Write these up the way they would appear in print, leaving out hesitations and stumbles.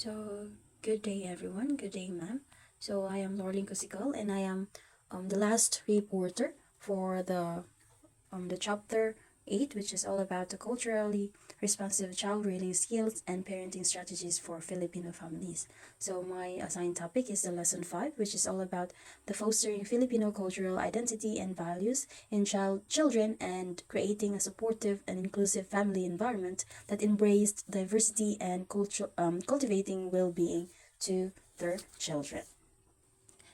So, good day everyone. Good day, ma'am. So, I am Lorling Cosikal and I am the last reporter for the chapter 8, which is all about the culturally responsive child rearing skills and parenting strategies for Filipino families. So my assigned topic is the lesson 5, which is all about the fostering Filipino cultural identity and values in children and creating a supportive and inclusive family environment that embraced diversity and cultivating well-being to their children.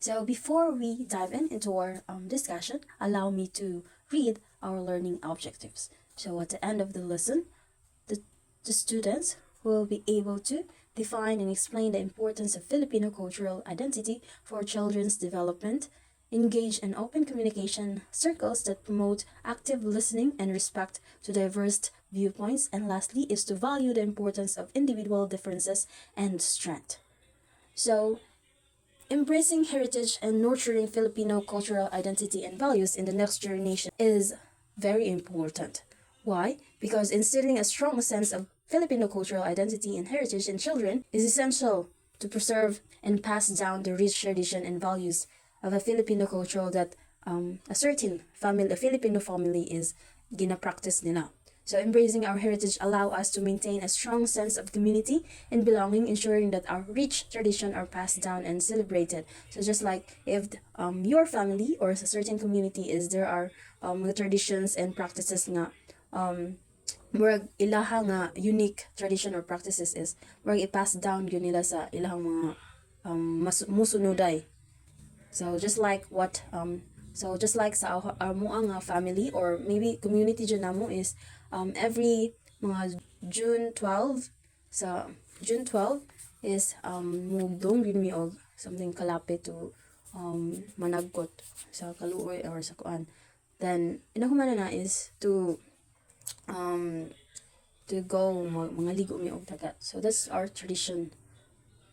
So before we dive into our discussion, allow me to read our learning objectives. So at the end of the lesson, the students will be able to define and explain the importance of Filipino cultural identity for children's development, engage in open communication circles that promote active listening and respect to diverse viewpoints, and lastly is to value the importance of individual differences and strength. So embracing heritage and nurturing Filipino cultural identity and values in the next generation is very important. Why? Because instilling a strong sense of Filipino cultural identity and heritage in children is essential to preserve and pass down the rich tradition and values of a Filipino culture that a certain family, a Filipino family is gina-practice nila. So embracing our heritage allow us to maintain a strong sense of community and belonging, ensuring that our rich tradition are passed down and celebrated. So just like if your family or a certain community is there are mga traditions and practices nga murag ilaha nga unique tradition or practices is murag i-pass down yun nila sa ilahang mga musunuday. So just like sa our mga family or maybe community dyan namo is every mga June 12 sa June 12 is mugdong gid mi og something kalapit to managkot sa kaluoy or sa kuan. Then inahuman na is to go mga ligo mi og dagat. So that's our tradition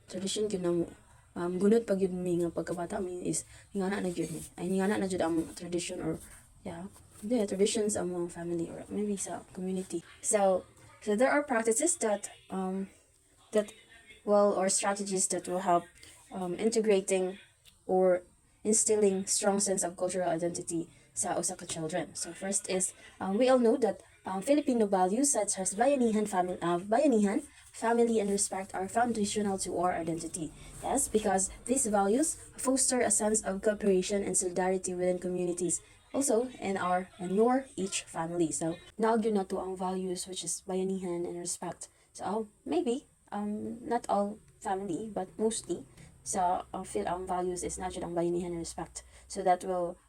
gyud namo. Gunot pag yun mi nga pagkabata mi is hingana na gyud mi. Ay hingana na gyud ang tradition or the traditions among family or maybe sa community. So there are practices that or strategies that will help integrating or instilling strong sense of cultural identity sa usa ka children. So first is we all know that Filipino values such as bayanihan, family, and respect are foundational to our identity. Yes, because these values foster a sense of cooperation and solidarity within communities. Also, in your each family. So, naagyo na to ang values which is bayanihan and respect. So, maybe, not all family, but mostly, sa values is not ang bayanihan and respect. So, that will,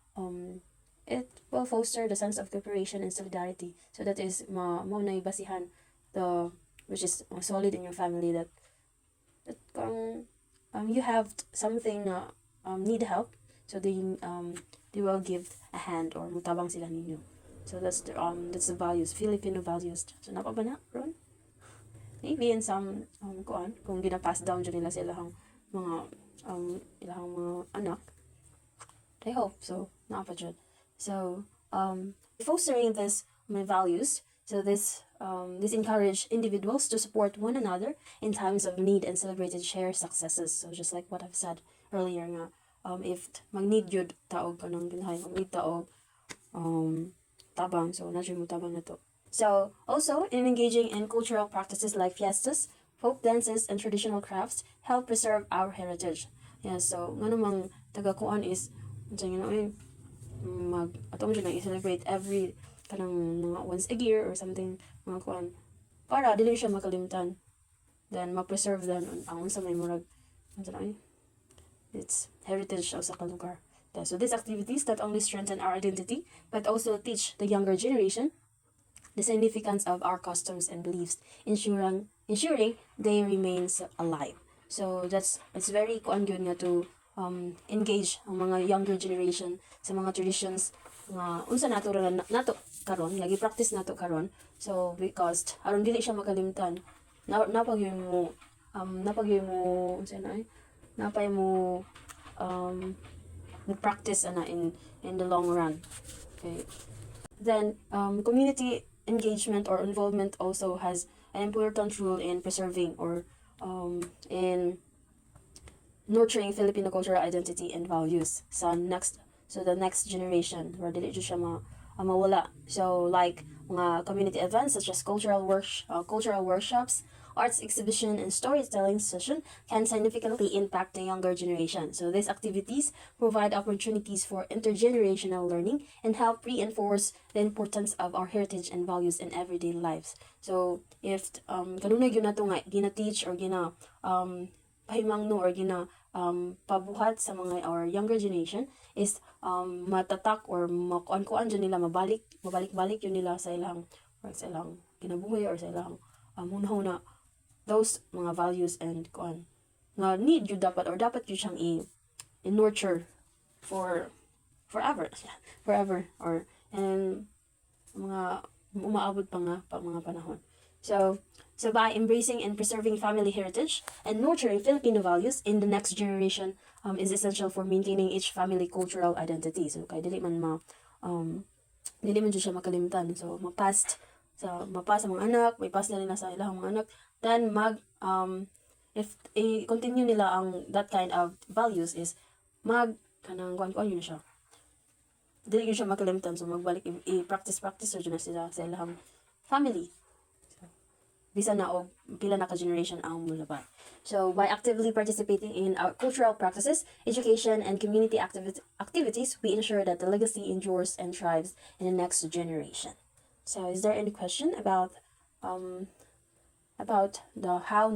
it will foster the sense of cooperation and solidarity. So, that is, mo na basihan which is solid in your family that you have something need help, so they will give a hand or mutabang sila ninyo. So that's the values, Filipino values. So napa ba na ron? Maybe in some kung gina-pass down dyan nila sa ilahang mga anak. I hope so. Napa dyan. So fostering this my values. So this encourage individuals to support one another in times of need and celebrated shared successes. So just like what I've said earlier nga, if mag-need yun taog ka ng ginhay, mag-need taog tabang, so nadyo mo tabang na to. So also in engaging in cultural practices like fiestas, folk dances, and traditional crafts help preserve our heritage. Yeah, so nga namang taga-kuan is atong dyan i-celebrate every kanang mga once a year or something mga kuan para dili siya makalimtan, then ma-preserve dan ang unsa may murag its heritage sa kalugar. So these activities not only strengthen our identity but also teach the younger generation the significance of our customs and beliefs, ensuring they remain alive. So it's very kuan gyud nga to engage ang mga younger generation sa mga traditions nga unsa nato karon lagi practice nato karon. So because aron dili siya makalimtan, napagyo mo napay mo practice ana in the long run. Okay. Then community engagement or involvement also has an important role in preserving or in nurturing Filipino cultural identity and values so the next generation where dili jud siya mawala. So like mga community events such as cultural workshops, arts exhibition, and storytelling session can significantly impact the younger generation. So these activities provide opportunities for intergenerational learning and help reinforce the importance of our heritage and values in everyday lives. So if kanunay gyud nato nga gina-teach or pahimangno or pabuhat sa mga our younger generation is matatak or makuan dyan nila mabalik-balik yun nila sa ilang kinabuhi or sa ilang hunahuna those mga values and kuan nga need you dapat you siyang i-nurture for forever forever or and mga umaabot pa mga panahon. So by embracing and preserving family heritage and nurturing Filipino values in the next generation is essential for maintaining each family cultural identity. So kay dili man siya makalimutan. So mapast sa mga anak, may pass na nila sa ilang mga anak, then if i-continue nila ang that kind of values is kanang kuan yun siya. Dili yun siya makalimutan. So magbalik i-practice so dyan na sila sa ilang family. Bisa na og pila na ka generation ang mulabay. So by actively participating in our cultural practices, education, and community activities, we ensure that the legacy endures and thrives in the next generation. So is there any question about the how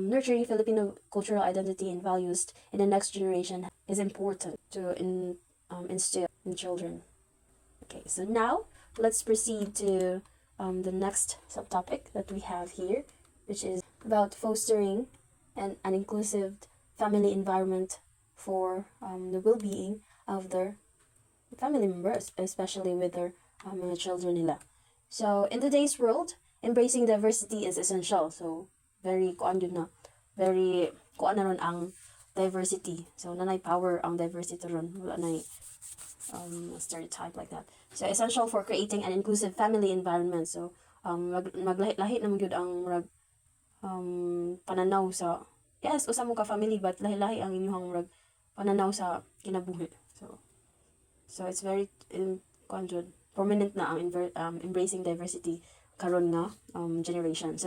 nurturing Filipino cultural identity and values in the next generation is important to instill in children? Okay, so now let's proceed to the next subtopic that we have here, which is about fostering an inclusive family environment for the well-being of their family members, especially with their mga children nila. So in today's world, embracing diversity is essential. So very kuan na ron ang diversity. So nanay power ang diversity ron, wala nay stereotype like that. So essential for creating an inclusive family environment. So maglahi-lahi na magyud ang pananaw sa yes usa mo ka family but lahi-lahi ang inyong pananaw sa kinabuhi. So it's very prominent na ang embracing diversity karon nga generation.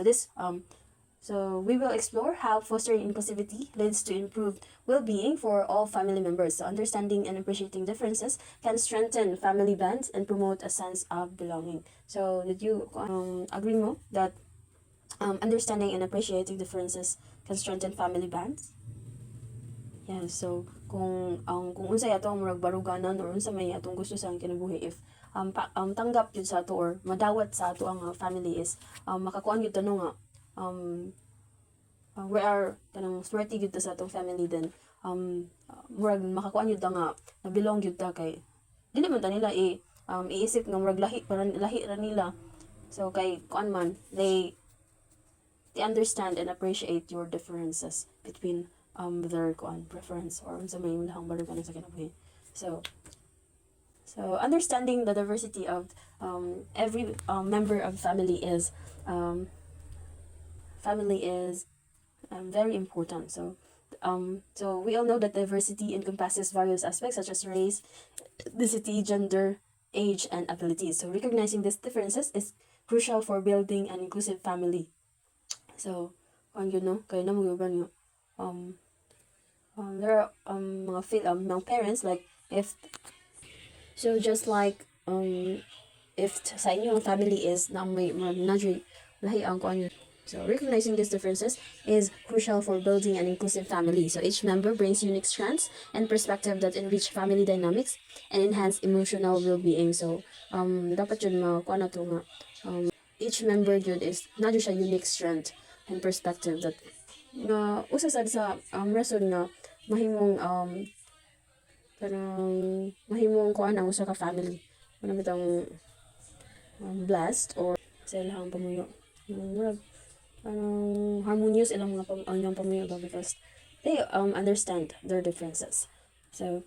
So we will explore how fostering inclusivity leads to improved well-being for all family members. So understanding and appreciating differences can strengthen family bonds and promote a sense of belonging. So did you agree mo that understanding and appreciating differences can strengthen family bonds? Yeah, so kung unsay atong murag baruganan or unsa may atong gusto sa kinabuhi if tanggap yun sa ato or madawat sa ato ang family is makakuan gyud tanong nga we are kanang swerti gyud ta sa atong family then murag makakuan gyud ta nga nabilong gyud ta kay dili man ta nila iisip nga murag lahi ra nila. So kay kuan man they understand and appreciate your differences between their kuan preference or unsa may ilahang baruganan sa kinabuhi. So understanding the diversity of every member of family is very important. So we all know that diversity encompasses various aspects such as race, ethnicity, gender, age, and abilities. So recognizing these differences is crucial for building an inclusive family. So kaya na mo yun there are mga parents like if so just like if sa inyong family is na may lahi ang kuan. So recognizing these differences is crucial for building an inclusive family. So each member brings unique strengths and perspective that enrich family dynamics and enhance emotional well-being. So dapat yun makuha na ito nga each member yun is na siya unique strength and perspective that usa sad sa rason nga mahimong parang mahimong kuan ang usa ka family ano bitang blessed or sa ilang pamuyo harmonious ilang mga pamuyo because they understand their differences. So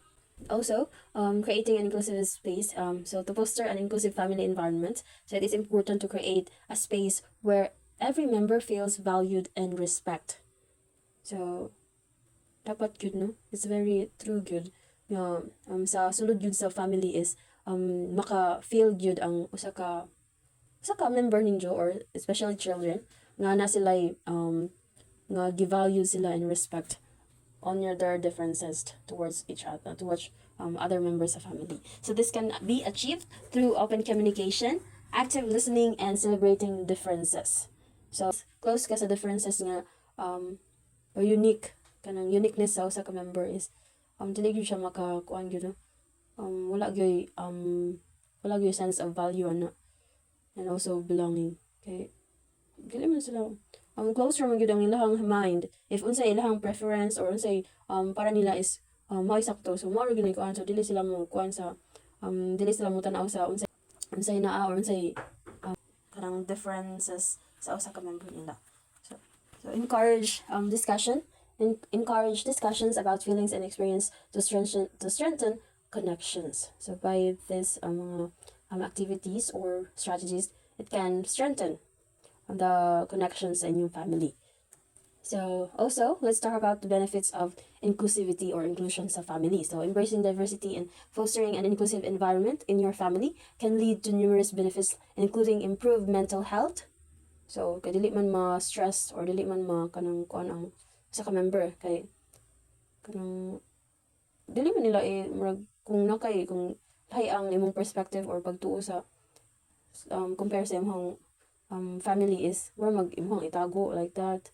also creating an inclusive space so to foster an inclusive family environment, so it is important to create a space where every member feels valued and respect. So dapat good, no? It's very true good. Nga sa sulod yun sa family is maka-feel good ang usa ka member ninyo, or especially children, nga na sila nga give-value sila and respect on their differences towards each other, towards other members of family. So this can be achieved through open communication, active listening, and celebrating differences. So close ka sa differences nga or unique kanang uniqueness sa usa ka member is dili gyud siya makakuan gyud, no? Wala gyud sense of value and also belonging. Okay, dili man sila close ra man gyud ang ilahang mind if unsay ilahang preference or unsay para nila is mao sakto, so mao ra gyud kuan, so dili sila mo kuan sa dili sila mo tan-aw sa unsay naa or unsay kanang differences sa usa ka member nila. So encourage encourage discussions about feelings and experience to strengthen connections. So by this activities or strategies, it can strengthen the connections in your family. So also, let's talk about the benefits of inclusivity or inclusion sa family. So embracing diversity and fostering an inclusive environment in your family can lead to numerous benefits, including improved mental health. So kay dili man ma-stress or dili man kanang kuan ang sa ka member, kay kanang dili man nila kung lahi ang imong perspective or pagtuo sa compare sa imong family is where imong itago like that.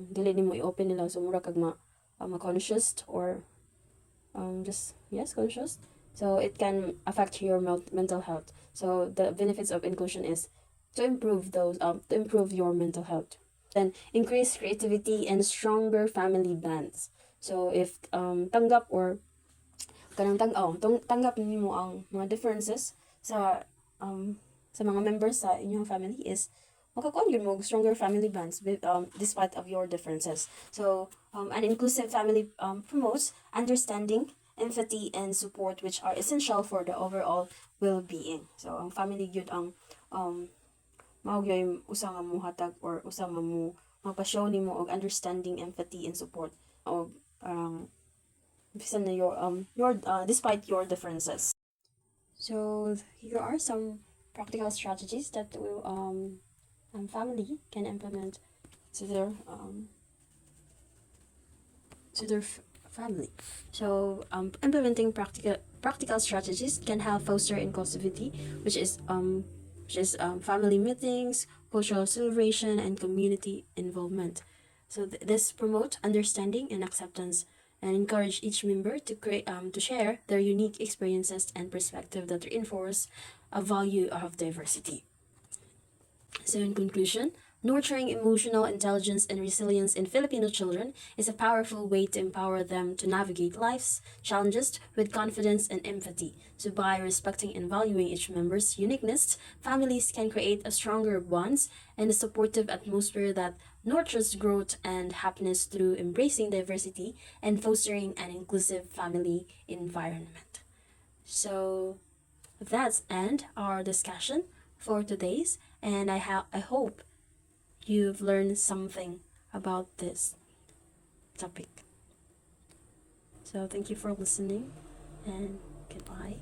Dili nimo i-open nila, so mura kag ma-conscious or conscious. So it can affect your mental health. So the benefits of inclusion is to improve your mental health. Then increase creativity and stronger family bonds. So if tanggap or tanggap nimo ang mga differences sa mga members sa inyong family is makakuan gyud mo stronger family bonds despite of your differences. So an inclusive family promotes understanding, empathy, and support, which are essential for the overall well-being. So ang family gyud ang mao gyud usa nga mohatag or usa nga mo magpa-show nimo og understanding, empathy, and support og despite your differences. So here are some practical strategies that will family can implement to their family. So implementing practical strategies can help foster inclusivity, which is family meetings, cultural celebration, and community involvement. So this promote understanding and acceptance, and encourage each member to share their unique experiences and perspective that reinforce a value of diversity. So in conclusion, nurturing emotional intelligence and resilience in Filipino children is a powerful way to empower them to navigate life's challenges with confidence and empathy. So by respecting and valuing each member's uniqueness, families can create a stronger bonds and a supportive atmosphere that nurtures growth and happiness through embracing diversity and fostering an inclusive family environment. So that's end our discussion for today's, and I hope you've learned something about this topic. So thank you for listening, and goodbye.